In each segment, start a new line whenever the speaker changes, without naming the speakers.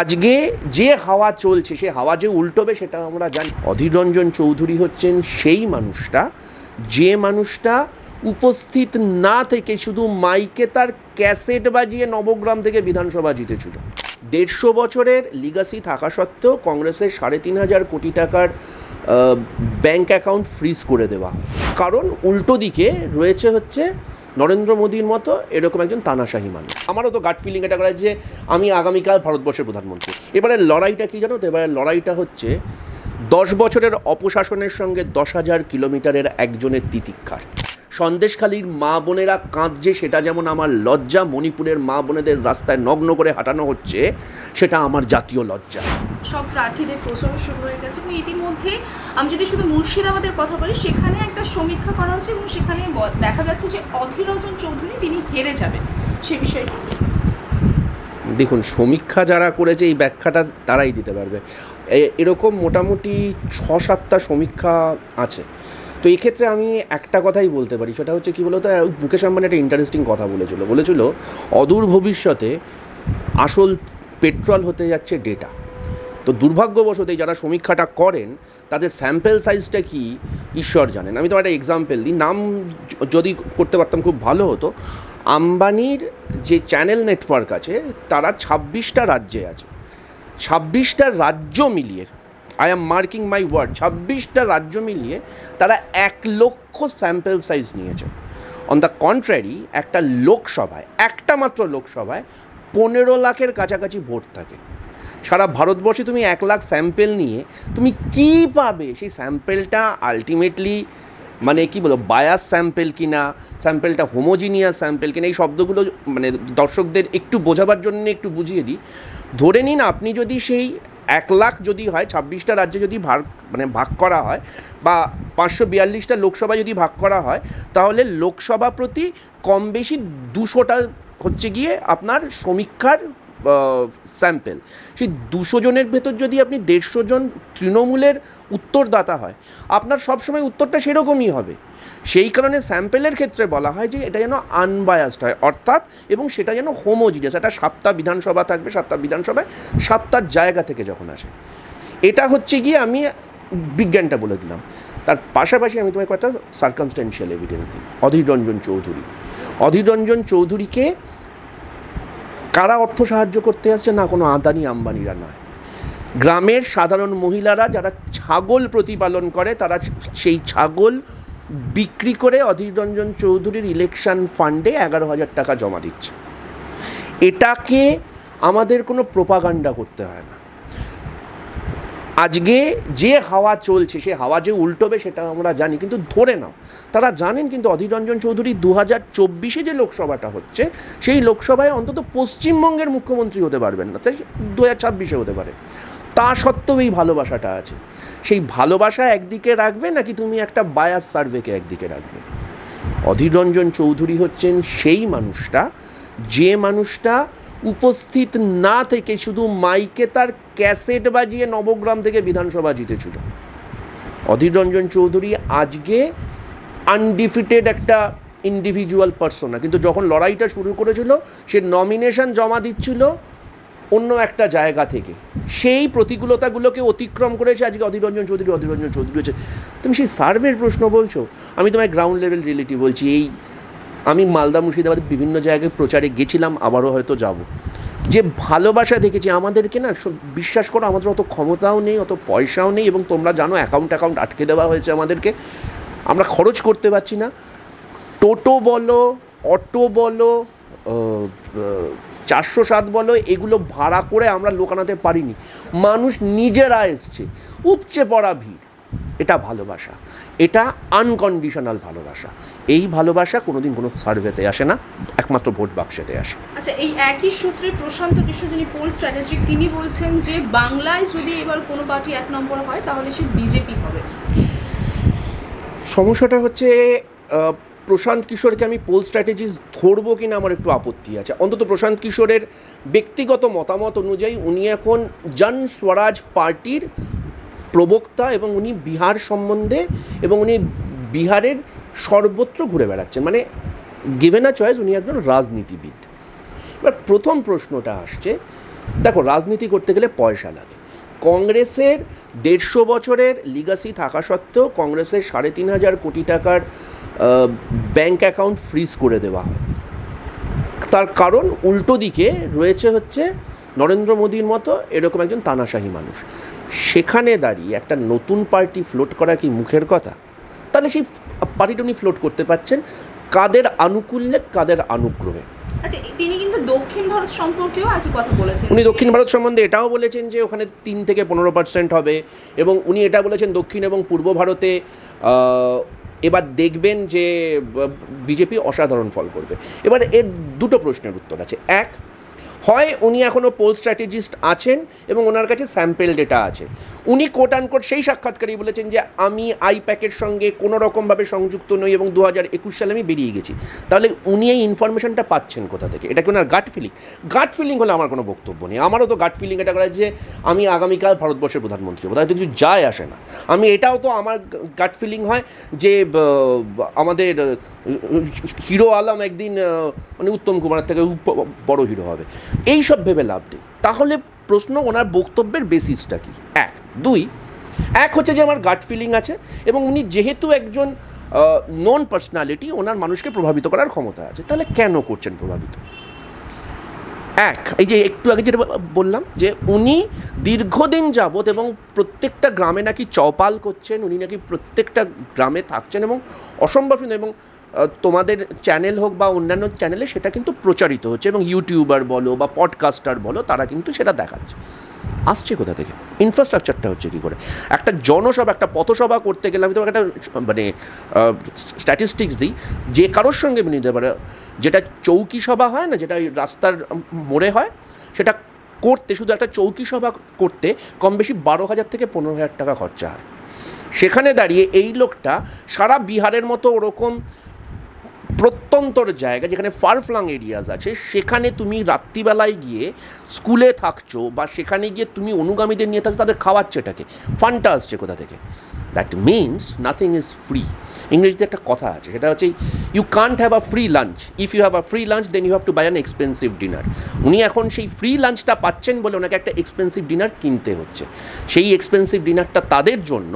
আজকে যে হাওয়া চলছে সে হাওয়া যে উল্টোবে সেটা আমরা জানি। অধীর রঞ্জন চৌধুরী হচ্ছেন সেই মানুষটা যে মানুষটা উপস্থিত না থেকে শুধু মাইকে তার ক্যাসেট বাজিয়ে নবগ্রাম থেকে বিধানসভা জিতেছিল। 150 বছরের লিগাসি থাকা সত্ত্বেও কংগ্রেসের 3,500 কোটি টাকার ব্যাঙ্ক অ্যাকাউন্ট ফ্রিজ করে দেওয়া, কারণ উল্টো দিকে রয়েছে হচ্ছে নরেন্দ্র মোদীর মতো এরকম একজন তানাশাহী মানুষ। আমারও তো গাট ফিলিং এটা করা যে আমি আগামীকাল ভারতবর্ষের প্রধানমন্ত্রী। এবারে লড়াইটা কী জানো তো? এবারে লড়াইটা হচ্ছে 10 বছরের অপশাসনের সঙ্গে 10,000 কিলোমিটারের একজনের তিতিক্ষার। সন্দেশখালীর মা বোনেরা কাঁদছে, সেটা যেমন আমার লজ্জা। মণিপুরের মা বোনেদের রাস্তায় নগ্ন করে হাঁটানো হচ্ছে, সেটা আমার জাতীয় লজ্জা।
সব প্রার্থীদের প্রচার শুরু হয়ে গেছে এবং ইতিমধ্যে আমি যদি শুধু মুর্শিদাবাদের কথা বলি, সেখানে একটা সমীক্ষা করা হচ্ছে এবং সেখানে দেখা যাচ্ছে যে অধীর রঞ্জন চৌধুরী তিনি হেরে যাবেন। সে বিষয়ে
দেখুন, সমীক্ষা যারা করেছে এই ব্যাখ্যাটা তারাই দিতে পারবে। এরকম মোটামুটি 6-7টা সমীক্ষা আছে। তো এই ক্ষেত্রে আমি একটা কথাই বলতে পারি, সেটা হচ্ছে কী বলতো, মুকেশ আম্বানি একটা ইন্টারেস্টিং কথা বলেছিল অদূর ভবিষ্যতে আসল পেট্রোল হতে যাচ্ছে ডেটা। তো দুর্ভাগ্যবশতই যারা সমীক্ষাটা করেন তাদের স্যাম্পেল সাইজটা কি ঈশ্বর জানেন। আমি তো একটা এক্সাম্পল দিই, নাম যদি করতে পারতাম খুব ভালো হতো। আম্বানির যে চ্যানেল নেটওয়ার্ক আছে তারা 26টা রাজ্যে আছে। 26টা রাজ্য মিলিয়ে, I am marking my word, 26টা রাজ্য মিলিয়ে তারা 1 লক্ষ স্যাম্পেল সাইজ নিয়েছে। অন দ্য কন্ট্রারি একটা লোকসভায়, একটা মাত্র লোকসভায় 15 লাখের কাছাকাছি ভোট থাকে। সারা ভারতবর্ষে তুমি 1 লাখ স্যাম্পেল নিয়ে তুমি কী পাবে? সেই স্যাম্পেলটা আলটিমেটলি মানে কি বলো, বায়াস স্যাম্পেল কিনা, স্যাম্পেলটা হোমোজিনিয়াস স্যাম্পেল কিনা, এই শব্দগুলো মানে দর্শকদের একটু বোঝাবার জন্য একটু বুঝিয়ে দিই। ধরে নিন আপনি যদি সেই 1 লাখ যদি হয়, 26টা রাজ্যে যদি ভাগ করা হয়, বা 542টা লোকসভা যদি ভাগ করা হয়, তাহলে লোকসভা প্রতি কম বেশি 200টা হচ্ছে গিয়ে আপনার সমীক্ষার স্যাম্পেল। সেই 200 জনের ভেতর যদি আপনি 150 জন তৃণমূলের উত্তরদাতা হয়, আপনার সবসময় উত্তরটা সেরকমই হবে। সেই কারণে স্যাম্পেলের ক্ষেত্রে বলা হয় যে এটা যেন আনবায়াসড হয়, অর্থাৎ এবং সেটা যেন হোমোজিনিয়াস। এটা 7টা বিধানসভা থাকবে, 7টা বিধানসভায় 7টা জায়গা থেকে যখন আসে, এটা হচ্ছে গিয়ে আমি বিজ্ঞানটা বলে দিলাম। তার পাশাপাশি আমি তোমাকে একটা সার্কামস্ট্যান্সিয়াল এভিডেন্স দিই। অধীর রঞ্জন চৌধুরীকে কারা অর্থ সাহায্য করতে আসছে? না কোনো আদানি আম্বানিরা নয়, গ্রামের সাধারণ মহিলারা যারা ছাগল প্রতিপালন করে, তারা সেই ছাগল বিক্রি করে অধীর রঞ্জন চৌধুরীর ইলেকশন ফান্ডে 11,000 টাকা জমা দিচ্ছে। এটাকে আমাদের কোনো প্রোপাগান্ডা করতে হয় না। আজকে যে হাওয়া চলছে সে হাওয়া যে উল্টোবে সেটা আমরা জানি, কিন্তু ধরে নাও তারা জানেন কিন্তু অধীর রঞ্জন চৌধুরী 2024-এ যে লোকসভাটা হচ্ছে সেই লোকসভায় অন্তত পশ্চিমবঙ্গের মুখ্যমন্ত্রী হতে পারবেন না, তাই 2026-এ হতে পারে। তা সত্ত্বেও এই ভালোবাসাটা আছে। সেই ভালোবাসা একদিকে রাখবে নাকি তুমি একটা বায়াস সার্ভেকে একদিকে রাখবে? অধীর রঞ্জন চৌধুরী হচ্ছেন সেই মানুষটা যে মানুষটা উপস্থিত না থেকে শুধু মাইকে তার ক্যাসেট বাজিয়ে নবগ্রাম থেকে বিধানসভা জিতেছিল। অধীর রঞ্জন চৌধুরী আজকে আনডিফিটেড একটা ইন্ডিভিজুয়াল পার্সোনা, কিন্তু যখন লড়াইটা শুরু করেছিল সে নমিনেশন জমা দিচ্ছিল অন্য একটা জায়গা থেকে। সেই প্রতিকূলতাগুলোকে অতিক্রম করেছে আজকে অধীর রঞ্জন চৌধুরী হচ্ছে। তুমি সেই সার্ভের প্রশ্ন বলছো, আমি তোমায় গ্রাউন্ড লেভেল রিয়েলিটি বলছি। আমি মালদা মুর্শিদাবাদ বিভিন্ন জায়গায় প্রচারে গেছিলাম, আবারও হয়তো যাব। যে ভালোবাসা দেখেছি, আমাদেরকে না বিশ্বাস করো, আমাদের অত ক্ষমতাও নেই, অত পয়সাও নেই, এবং তোমরা জানো অ্যাকাউন্ট আটকে দেওয়া হয়েছে আমাদেরকে, আমরা খরচ করতে পারছি না। টোটো বলো, অটো বলো, 407 বলো, এগুলো ভাড়া করে আমরা লোক আনাতে পারিনি। মানুষ নিজেরা এসছে, উপচে পড়া ভিড়। এটা ভালোবাসা, এটা আনকন্ডিশনাল ভালোবাসা। এই ভালোবাসা কোনোদিন কোনো সার্ভেতে আসে না, একমাত্র ভোট বাক্সেতে আসে।
আচ্ছা, এই একই সূত্রে প্রশান্ত কিশোর, যিনি পোল স্ট্র্যাটেজিক, তিনি বলছেন যে বাংলায় যদি এবার কোনো পার্টি 1 নম্বর হয় তাহলে সে বিজেপি হবে।
সমস্যাটা হচ্ছে প্রশান্ত কিশোরকে আমি পোল স্ট্র্যাটেজিস ধরবো কিনা আমার একটু আপত্তি আছে। অন্তত প্রশান্ত কিশোরের ব্যক্তিগত মতামত অনুযায়ী উনি এখন জন স্বরাজ পার্টির প্রবক্তা, এবং উনি বিহার সম্বন্ধে এবং উনি বিহারের সর্বত্র ঘুরে বেড়াচ্ছেন, মানে গিভেন আ চয়েস উনি একজন রাজনীতিবিদ। এবার প্রথম প্রশ্নটা আসছে দেখো, রাজনীতি করতে গেলে পয়সা লাগে। কংগ্রেসের 150 বছরের লিগাসি থাকা সত্ত্বেও কংগ্রেসের 3,500 কোটি টাকার ব্যাঙ্ক অ্যাকাউন্ট ফ্রিজ করে দেওয়া হয়। তার কারণ উল্টো দিকে রয়েছে হচ্ছে নরেন্দ্র মোদীর মতো এরকম একজন তানাশাহী মানুষ। সেখানে দাঁড়িয়ে একটা নতুন পার্টি ফ্লোট করা কি মুখের কথা? তাহলে সেই পার্টিটা উনি ফ্লোট করতে পারছেন কাদের আনুকূল্যে, কাদের অনুগ্রহে।
আচ্ছা, তিনি কিন্তু দক্ষিণ ভারত সম্পর্কেও একই কথা বলেছেন।
উনি দক্ষিণ ভারত সম্বন্ধে এটাও বলেছেন যে ওখানে 3 থেকে 15% হবে, এবং উনি এটা বলেছেন দক্ষিণ এবং পূর্ব ভারতে এবার দেখবেন যে বিজেপি অসাধারণ ফল করবে। এবার এর দুটো প্রশ্নের উত্তর আছে। এক, হয় উনি এখনও পোল স্ট্র্যাটেজিস্ট আছেন এবং ওনার কাছে স্যাম্পেল ডেটা আছে। উনি কোট আনকোট সেই সাক্ষাৎকারেই বলেছেন যে আমি আইপ্যাকের সঙ্গে কোনো রকমভাবে সংযুক্ত নই এবং 2021 সালে আমি বেরিয়ে গেছি। তাহলে উনি এই ইনফরমেশনটা পাচ্ছেন কোথা থেকে? এটা কি ওনার গাট ফিলিং? গাট ফিলিং হলে আমার কোনো বক্তব্য নেই। আমারও তো গাট ফিলিং এটা করা যে আমি আগামীকাল ভারতবর্ষের প্রধানমন্ত্রী হবো, তাই তো কিছু যায় আসে না। আমি এটাও তো আমার গাট ফিলিং হয় যে আমাদের হিরো আলম একদিন মানে উত্তম কুমারের থেকে বড় হিরো হবে, এই সব ভেবে লাভ নেই। তাহলে প্রশ্ন ওনার বক্তব্যের বেসিসটা কি? এক। দুই, এক হচ্ছে যে আমার গাট ফিলিং আছে এবং উনি যেহেতু একজন নন পার্সোনালিটি, ওনার মানুষকে প্রভাবিত করার ক্ষমতা আছে। তাহলে কেন করছেন প্রভাবিত? এক, এই যে একটু আগে যেটা বললাম যে উনি দীর্ঘদিন যাবৎ এবং প্রত্যেকটা গ্রামে নাকি চৌপাল করছেন, উনি নাকি প্রত্যেকটা গ্রামে থাকছেন এবং অসম্ভব সুন্দর, এবং তোমাদের চ্যানেল হোক বা অন্যান্য চ্যানেলে সেটা কিন্তু প্রচারিত হচ্ছে এবং ইউটিউবার বলো বা পডকাস্টার বলো তারা কিন্তু সেটা দেখাচ্ছে। আসছে কোথা থেকে? ইনফ্রাস্ট্রাকচারটা হচ্ছে কী করে? একটা জনসভা, একটা পথসভা করতে গেলে আমি তোমাকে একটা মানে স্ট্যাটিস্টিক্স দিই, যে কারোর সঙ্গে নিতে পারে, যেটা চৌকি সভা হয় না, যেটা ওই রাস্তার মোড়ে হয়, সেটা করতে শুধু একটা চৌকি সভা করতে কম বেশি 12,000 থেকে 15,000 টাকা খরচা হয়। সেখানে দাঁড়িয়ে এই লোকটা সারা বিহারের মতো ওরকম প্রত্যন্তর জায়গা যেখানে ফারফ্লাং এরিয়াস আছে, সেখানে তুমি রাত্রিবেলায় গিয়ে স্কুলে থাকছো বা সেখানে গিয়ে তুমি অনুগামীদের নিয়ে থাকছো, তাদের খাওয়াচ্ছে এটাকে, ফান্ডটা আসছে কোথা থেকে? That means nothing is free. ইংরেজিতে একটা কথা আছে, সেটা হচ্ছে you can't have a free lunch, if you have a free lunch then you have to buy an expensive dinner. উনি এখন সেই ফ্রি লাঞ্চটা পাচ্ছেন বলে ওনাকে একটা এক্সপেন্সিভ ডিনার কিনতে হচ্ছে। সেই এক্সপেন্সিভ ডিনারটা তাদের জন্য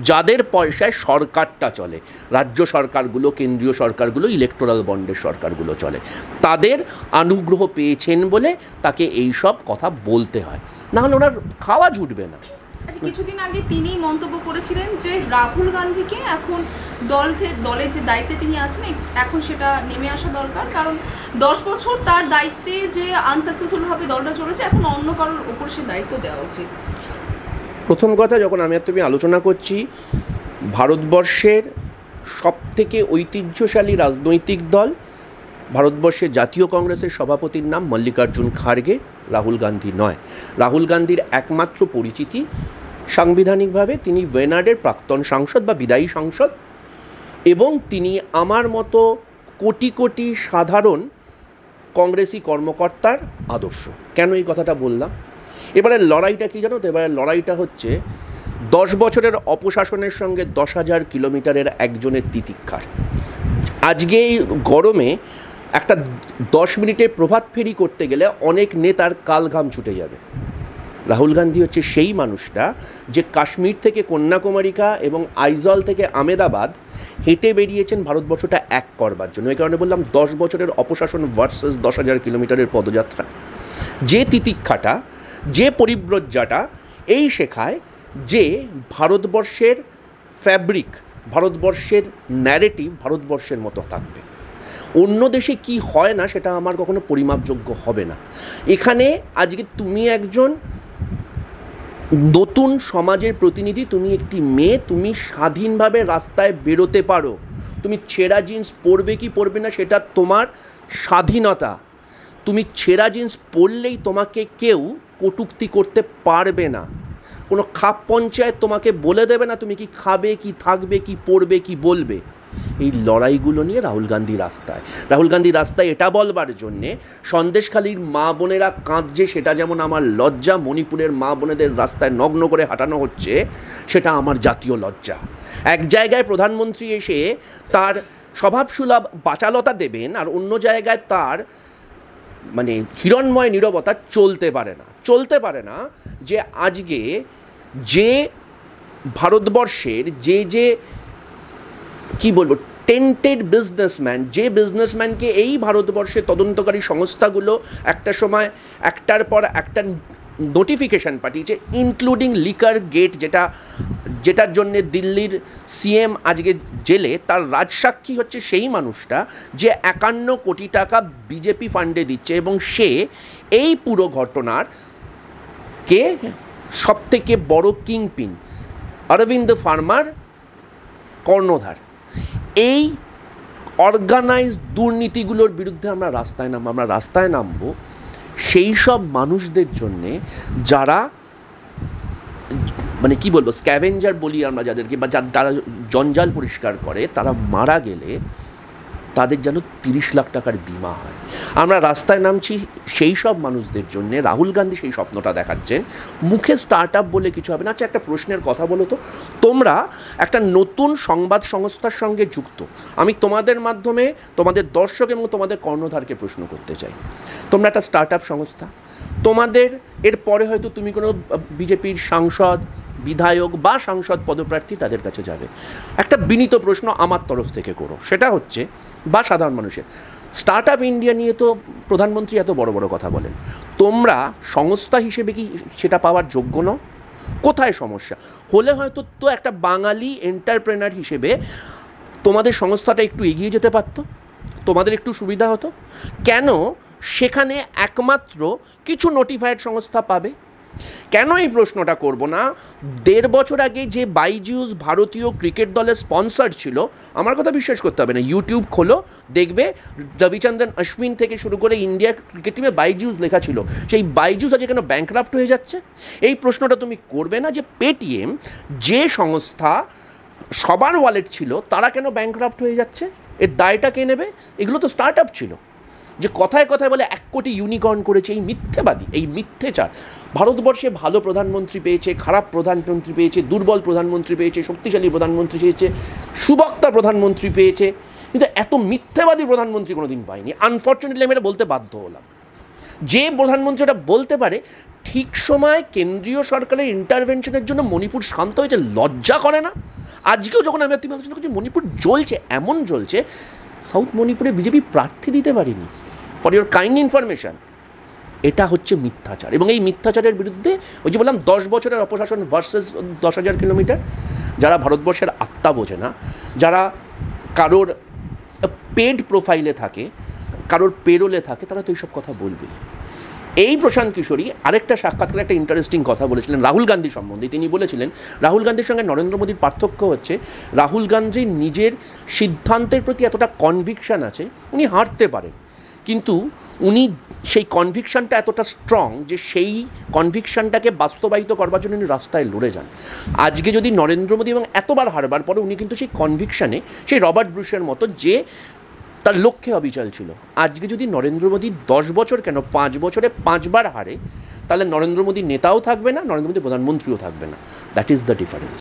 যাদের পয়সায় সরকারটা চলে, রাজ্য সরকারগুলো, কেন্দ্রীয় সরকারগুলো, ইলেকটোরাল বন্ডের সরকারগুলো চলে, তাদের অনুগ্রহ পেয়েছেন বলে তাকে এই সব কথা বলতে হয়, না হলে ওনার খাওয়া জুটবে না।
আচ্ছা, কিছুদিন আগে তিনি মন্তব্য করেছিলেন যে রাহুল গান্ধীকে এখন দলের যে দায়িত্বে তিনি আছেন এখন সেটা নেমে আসা দরকার, কারণ 10 বছর তার দায়িত্বে যে আনসাকসেসফুলভাবে দলটা চলেছে, এখন অন্য কারোর ওপর সে দায়িত্ব দেওয়া উচিত।
প্রথম কথা, যখন আমি আর তুমি আলোচনা করছি ভারতবর্ষের সবথেকে ঐতিহ্যশালী রাজনৈতিক দল, ভারতবর্ষের জাতীয় কংগ্রেসের সভাপতির নাম মল্লিকার্জুন খাড়গে, রাহুল গান্ধী নয়। রাহুল গান্ধীর একমাত্র পরিচিতি সাংবিধানিকভাবে তিনি ওয়েনাডের প্রাক্তন সাংসদ বা বিদায়ী সাংসদ, এবং তিনি আমার মতো কোটি কোটি সাধারণ কংগ্রেসি কর্মকর্তার আদর্শ। কেন এই কথাটা বললাম? এবারের লড়াইটা কী জানো তো? এবারের লড়াইটা হচ্ছে 10 বছরের অপশাসনের সঙ্গে 10,000 কিলোমিটারের একজনের তিতিক্ষার। আজকে এই গরমে একটা 10 মিনিটে প্রভাত ফেরি করতে গেলে অনেক নেতার কালঘাম ছুটে যাবে। রাহুল গান্ধী হচ্ছে সেই মানুষটা যে কাশ্মীর থেকে কন্যাকুমারিকা এবং আইজল থেকে আমেদাবাদ হেঁটে বেরিয়েছেন ভারতবর্ষটা এক করবার জন্য। এই কারণে বললাম 10 বছরের অপশাসন ভার্সেস 10,000 কিলোমিটারের পদযাত্রা। যে তিতিক্ষাটা, যে পরিব্রজ্জাটা এই শেখায় যে ভারতবর্ষের ফ্যাব্রিক, ভারতবর্ষের ন্যারেটিভ ভারতবর্ষের মতো থাকবে। অন্য দেশে কি হয় না সেটা আমার কখনো পরিমাপযোগ্য হবে না। এখানে আজকে তুমি একজন নতুন সমাজের প্রতিনিধি, তুমি একটি মেয়ে, তুমি স্বাধীনভাবে রাস্তায় বেরোতে পারো। তুমি ছেঁড়া জিন্স পরবে কি পরবে না সেটা তোমার স্বাধীনতা। তুমি ছেঁড়া জিন্স পরলেই তোমাকে কেউ কটূক্তি করতে পারবে না। কোনো খাপ পঞ্চায়েত তোমাকে বলে দেবে না তুমি কি খাবে, কি থাকবে, কি পড়বে, কি বলবে। এই লড়াইগুলো নিয়ে রাহুল গান্ধী রাস্তায়। রাহুল গান্ধী রাস্তায় এটা বলবার জন্যে সন্দেশখালীর মা বোনেরা কাঁদছে সেটা যেমন আমার লজ্জা, মণিপুরের মা বোনেদের রাস্তায় নগ্ন করে হাঁটানো হচ্ছে সেটা আমার জাতীয় লজ্জা। এক জায়গায় প্রধানমন্ত্রী এসে তার স্বভাবসুলভ বাচালতা দেবেন আর অন্য জায়গায় তার মানে হিরণ্ময় নীরবতা চলতে পারে না। চলতে পারে না যে আজকে যে ভারতবর্ষের যে কি বলবো টেন্টেড বিজনেসম্যান, যে বিজনেসম্যানকে এই ভারতবর্ষের তদন্তকারী সংস্থাগুলো একটা সময় একটার পর একটা নোটিফিকেশান পাঠিয়েছে, ইনক্লুডিং লিকার গেট, যেটার জন্যে দিল্লির সিএম আজকে জেলে, তার রাজসাক্ষী হচ্ছে সেই মানুষটা যে 51 কোটি টাকা বিজেপি ফান্ডে দিচ্ছে, এবং সে এই পুরো ঘটনার কে সবথেকে বড় কিংপিন, অরবিন্দ ফার্মার কর্ণধার। এই অর্গানাইজড দুর্নীতিগুলোর বিরুদ্ধে আমরা রাস্তায় নামবো সেই সব মানুষদের জন্যে যারা মানে কি বলবো স্ক্যাভেঞ্জার বলি আমরা যাদেরকে, বা যারা জঞ্জাল পরিষ্কার করে, তারা মারা গেলে তাদের যেন 30 লাখ টাকার বিমা হয়। আমরা রাস্তায় নামছি সেই সব মানুষদের জন্যে। রাহুল গান্ধী সেই স্বপ্নটা দেখাচ্ছেন, মুখে স্টার্ট আপ বলে কিছু হবে না। আচ্ছা, একটা প্রশ্নের কথা বলো তো, তোমরা একটা নতুন সংবাদ সংস্থার সঙ্গে যুক্ত, আমি তোমাদের মাধ্যমে তোমাদের দর্শক এবং তোমাদের কর্ণধারকে প্রশ্ন করতে চাই। তোমরা একটা স্টার্ট আপ সংস্থা, তোমাদের এরপরে হয়তো তুমি কোনো বিজেপির সাংসদ, বিধায়ক বা সাংসদ পদপ্রার্থী তাদের কাছে যাবে, একটা বিনীত প্রশ্ন আমার তরফ থেকে করো, সেটা হচ্ছে, বা সাধারণ মানুষের, স্টার্ট আপ ইন্ডিয়া নিয়ে তো প্রধানমন্ত্রী এত বড় বড় কথা বলেন, তোমরা সংস্থা হিসেবে কি সেটা পাওয়ার যোগ্য নও? কোথায় সমস্যা? হলে হয়তো তো একটা বাঙালি এন্টারপ্রেনার হিসেবে তোমাদের সংস্থাটা একটু এগিয়ে যেতে পারত, তোমাদের একটু সুবিধা হতো। কেন সেখানে একমাত্র কিছু নোটিফাইড সংস্থা পাবে? কেন এই প্রশ্নটা করব না? 1.5 বছর আগে যে বাইজুস ভারতীয় ক্রিকেট দলের স্পন্সর ছিল, আমার কথা বিশ্বাস করতে হবে না, ইউটিউব খোলো, দেখবে রবিচন্দ্রন অশ্বিন থেকে শুরু করে ইন্ডিয়া ক্রিকেট টিমে বাইজুস লেখা ছিল। সেই বাইজুস আজ কেন ব্যাংক্রাফট হয়ে যাচ্ছে? এই প্রশ্নটা তুমি করবে না যে পেটিএম যে সংস্থা সবার ওয়ালেট ছিল, তারা কেন ব্যাংক্রাফট হয়ে যাচ্ছে? এর দায়টা কে নেবে? এগুলো তো স্টার্ট আপ ছিল, যে কথায় কথায় বলে 1 কোটি ইউনিকর্ন করেছে। এই মিথ্যেবাদী, এই মিথ্যেচার। ভারতবর্ষে ভালো প্রধানমন্ত্রী পেয়েছে, খারাপ প্রধানমন্ত্রী পেয়েছে, দুর্বল প্রধানমন্ত্রী পেয়েছে, শক্তিশালী প্রধানমন্ত্রী পেয়েছে, সুবক্তা প্রধানমন্ত্রী পেয়েছে, কিন্তু এত মিথ্যেবাদী প্রধানমন্ত্রী কোনো দিন পাইনি। আনফর্চুনেটলি আমি এটা বলতে বাধ্য হলাম। যে প্রধানমন্ত্রী এটা বলতে পারে, ঠিক সময় কেন্দ্রীয় সরকারের ইন্টারভেনশনের জন্য মণিপুর শান্ত হয়েছে, লজ্জা করে না? আজকেও যখন আমি আলোচনা করছি, মণিপুর জ্বলছে, এমন জ্বলছে, সাউথ মণিপুরে বিজেপি প্রার্থী দিতে পারেনি। ফর ইউর কাইন্ড ইনফরমেশান, এটা হচ্ছে মিথ্যাচার। এবং এই মিথ্যাচারের বিরুদ্ধে ওই যে বললাম 10 বছরের অপশাসন ভার্সেস 10,000 কিলোমিটার, যারা ভারতবর্ষের আত্মা বোঝে না, যারা কারোর পেড প্রোফাইলে থাকে, কারোর পেরোলে থাকে, তারা তো এইসব কথা বলবেই। এই প্রশান্ত কিশোরী আরেকটা সাক্ষাৎকারে একটা ইন্টারেস্টিং কথা বলেছিলেন রাহুল গান্ধী সম্বন্ধে। তিনি বলেছিলেন, রাহুল গান্ধীর সঙ্গে নরেন্দ্র মোদীর পার্থক্য হচ্ছে, রাহুল গান্ধীর নিজের সিদ্ধান্তের প্রতি এতটা কনভিকশান আছে, উনি হারতে পারেন, কিন্তু উনি সেই কনভিকশানটা এতটা স্ট্রং যে সেই কনভিকশানটাকে বাস্তবায়িত করবার জন্য উনি রাস্তায় লড়ে যান। আজকে যদি নরেন্দ্র মোদী, এবং এতবার হারবার পরে উনি কিন্তু সেই কনভিকশানে, সেই রবার্ট ব্রুশের মতো যে তার লক্ষ্যে অবিচল ছিল, আজকে যদি নরেন্দ্র মোদী 10 বছর কেন 5 বছরে 5 বার হারে, তাহলে নরেন্দ্র মোদী নেতাও থাকবে না, নরেন্দ্র মোদী প্রধানমন্ত্রীও থাকবে না। That is the difference.